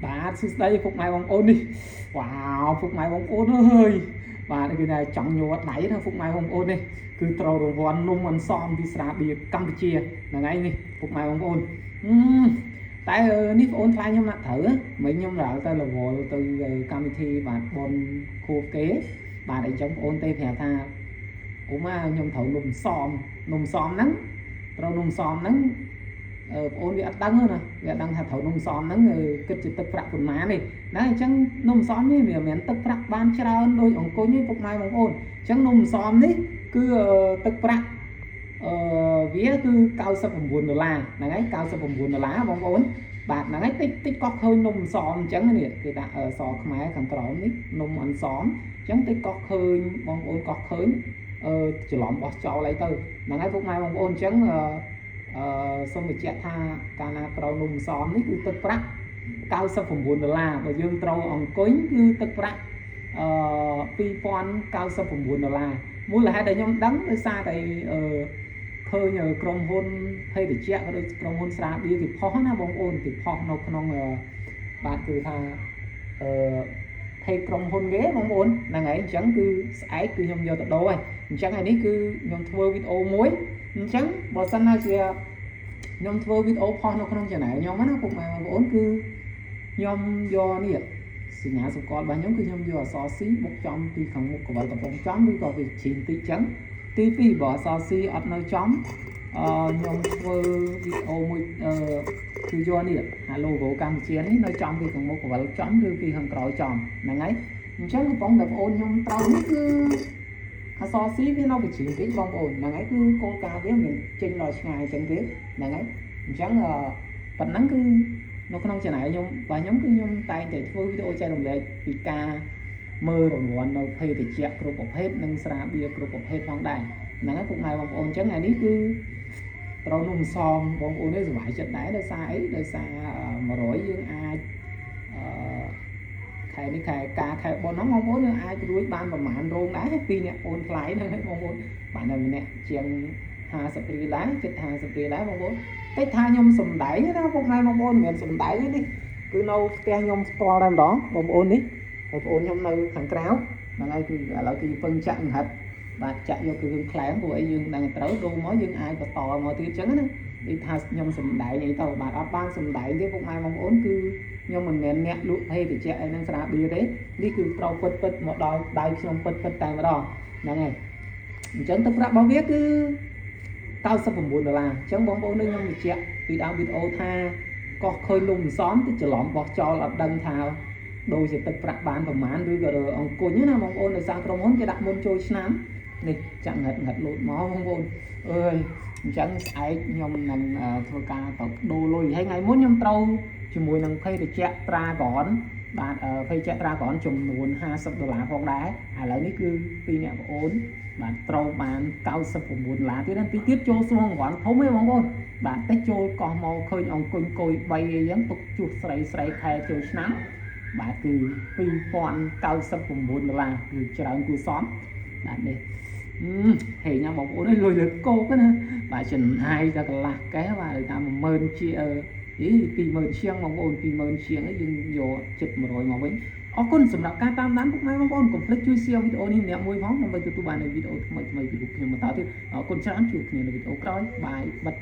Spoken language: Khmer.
បាទសួស្តីពុកម៉ែបងប្អូននេះវ៉ាវពុកម៉ែបងប្អូនអើយបាទគឺថាចង់ញ័រដៃណាពុកម៉ែបងប្អូននេះគឺត្រូវរង្វាន់នំអន្សមពីស្រាបៀរកម្ពុជាហ្នឹងហើយនេះពុកម៉ែបងប្អូនតែនេះបងប្អូនថ្លៃខ្ញុំណាក់ត្រូវមិញខ្ញុំដើរទៅរវល់ទៅកម្មវិធីបាទបនខួបគេបាទអីចឹងបងប្អូនទេប្រាប់ថាអូម៉ាខ្ញុំត្រូវនំសមហ្នឹងត្រូវនំសមហ្នឹងបងប្អូនវាអត់ដឹងណាវាអត់ដឹងថាត្រូវនំសមហ្នឹងគិតជាទឹកប្រាក់ប៉ុន្មានទេណាអញ្ចឹងនំសមនេះវាមិនមែនទឹកប្រាក់បានច្រើនដូចអង្គុញទេពុកម៉ែបងប្អូនអញ្ចឹងនំសមនេះគឺទឹកប្រាក់វាគឺ$99ហ្នឹងហើយ$99បងប្អូនបាទហ្នឹងហើយតិចកោះឃើញនំអន្សមអញ្ចឹងនេះគេដាក់សខ្មែរខាងក្រោមនេះនំអន្សមអញ្ចឹងតិចកោះឃើញបងប្អូនកោះឃើញច្រឡំបោះចោលអីទៅហ្នឹងហើយពុកម៉ែបងប្អូនអញ្ចឹងសូមបញ្ជាក់ថាកាលណាត្រូវនំសមនេះគឺទឹកប្រាក់$99បើយើងត្រូវអង្គុញគឺទឹកប្រាក់$2099មូលហេតុដែលខ្ញុំដឹងដោយសារតែឃើញក្រុមហ៊ុនភេទជ្ជៈក៏ដូចក្រុមហ៊ុនស្រាបៀរគេផុសណាបងប្អូនគេផុសនៅក្នុងបាទគឺថាភេទក្រុមហ៊ុនគេបងប្អូនហ្នឹងហើយអញ្ចឹងគឺស្អែកគឺខ្ញុំយកទៅដូរហើយអញ្ចឹងហើយនេះគឺខ្ញុំធ្វើវីដេអូមួយអញ្ចឹងបើសិនណាជាខ្ញុំធ្វើវីដេអូផុសនៅក្នុង channel ខ្ញុំណាពុកម៉ែបងប្អូនគឺខ្ញុំយកនេះសញ្ញាសម្គាល់របស់ខ្ញុំគឺខ្ញុំយកអក្សរ C បុកចំពីខាងមុខកវលកំពុងចំឬក៏វាជ្រីងតិចចឹងទី2បើអក្សរ C អត់នៅចំខ្ញុំធ្វើវីដេអូមួយគឺយកនេះអា logo កម្ពុជានេះនៅចំពីខាងមុខកវលចំឬពីខាងក្រោយចំហ្នឹងហើយអញ្ចឹងបងប្អូនខ្ញុំត្រូវនេះគឺអក្សរ C វានៅបញ្ជីតិចបងប្អូនហ្នឹងហើយគឺគោលការណ៍វាមិនចេញដល់ឆ្ងាយចឹងទេហ្នឹងហើយអញ្ចឹងប៉ុណ្ណឹងគឺនៅក្នុង channel ខ្ញុំបាទខ្ញុំគឺខ្ញុំតែងតែធ្វើវីដេអូចែករំលែកពីការមើលរង្វាន់នៅភេទជ្ជៈគ្រប់ប្រភេទនិងស្រាបៀរគ្រប់ប្រភេទផងដែរហ្នឹងហើយពុកម៉ែបងប្អូនអញ្ចឹងថ្ងៃនេះគឺត្រូវនំសមបងប្អូននេះសុខចិត្តដែរដោយសារអីដោយសារ100យើងអាចខែនេះខែបុណ្យហ្នឹងបងប្អូនយើងអាចរួចបានប្រហែលរោងដែរពីអ្នកបងថ្លៃហ្នឹងហើយបងប្អូនបានតែម្នាក់ជាង50រៀលដែរចិត្ត50រៀលដែរបងប្អូនតែថាខ្ញុំសំដែងណាពុកម៉ែបងប្អូនមិនមែនសំដែងទេនេះគឺនៅផ្ទះខ្ញុំផ្ទាល់តែម្ដងបងប្អូននេះបងប្អូនខ្ញុំនៅខាងក្រៅហ្នឹងហើយគឺឥឡូវគឺពឹងចាក់ង្ហិតបាទចាក់យកគឺរឿងខ្លែងព្រោះអីយើងដឹងត្រូវដូរមកយើងអាចបន្តមកទៀតអញ្ចឹងណានិយាយថាខ្ញុំសំដែងអីទៅបាទអត់បានសំដែងទេពុកម៉ែបងប្អូនគឺខ្ញុំមិនមែនអ្នកលក់ភេទជ្ជៈអីហ្នឹងស្រាបៀរទេនេះគឺត្រូវពិតមកដល់ដៃខ្ញុំពិតតែម្ដងហ្នឹងហើយអញ្ចឹងទឹកប្រាក់របស់វាគឺ$99អញ្ចឹងបងប្អូននេះខ្ញុំបញ្ជាក់ពីដើមវីដេអូថាកោះឃើញនំអន្សមទៅច្រឡំបោះចោលអត់ដឹងថាដូចជាទឹកប្រាក់បានប្រមាណឬក៏អង្គុញណាបងប្អូនដោយសារក្រុមហ៊ុនគេដាក់មុនចូលឆ្នាំនេះចាក់ងឹតលោតមកបងប្អូនអើយអញ្ចឹងស្អែកខ្ញុំនឹងធ្វើការទៅដូរលុយហើយថ្ងៃមុនខ្ញុំត្រូវជាមួយនឹងភេទជ្ជៈត្រាក្រនបាទភេទជ្ជៈត្រាក្រនចំនួន$50ផងដែរឥឡូវនេះគឺពីអ្នកបងប្អូនបាទត្រូវបាន$99ទៀតទីទៀតចូលស្មងរង្វាន់ធំឯងបងប្អូនបាទតិចចូលកោះមកឃើញអង្គុញគួយ3អីចឹងទុកជួសស្រីខែចូលឆ្នាំបាទគឺ$2099គឺច្រើនគួរសមបាទនេះហេញបងប្អូនអើយលុយលើកោកណាបាទចំណាយតែកន្លះកែបាទថា10000ជា20000ជាងបងប្អូន20000ជាងយើងយក700មកវិញអរគុណសម្រាប់ការតាមដានពុកម៉ែបងប្អូនកុំភ្លេចជួយ share វីដេអូនេះម្នាក់មួយផងដើម្បីទទួលបានវីដេអូថ្មីពីរូបខ្ញុំបន្តទៀតអរគុណច្រើនជួបគ្នានៅវីដេអូក្រោយបាយបិទ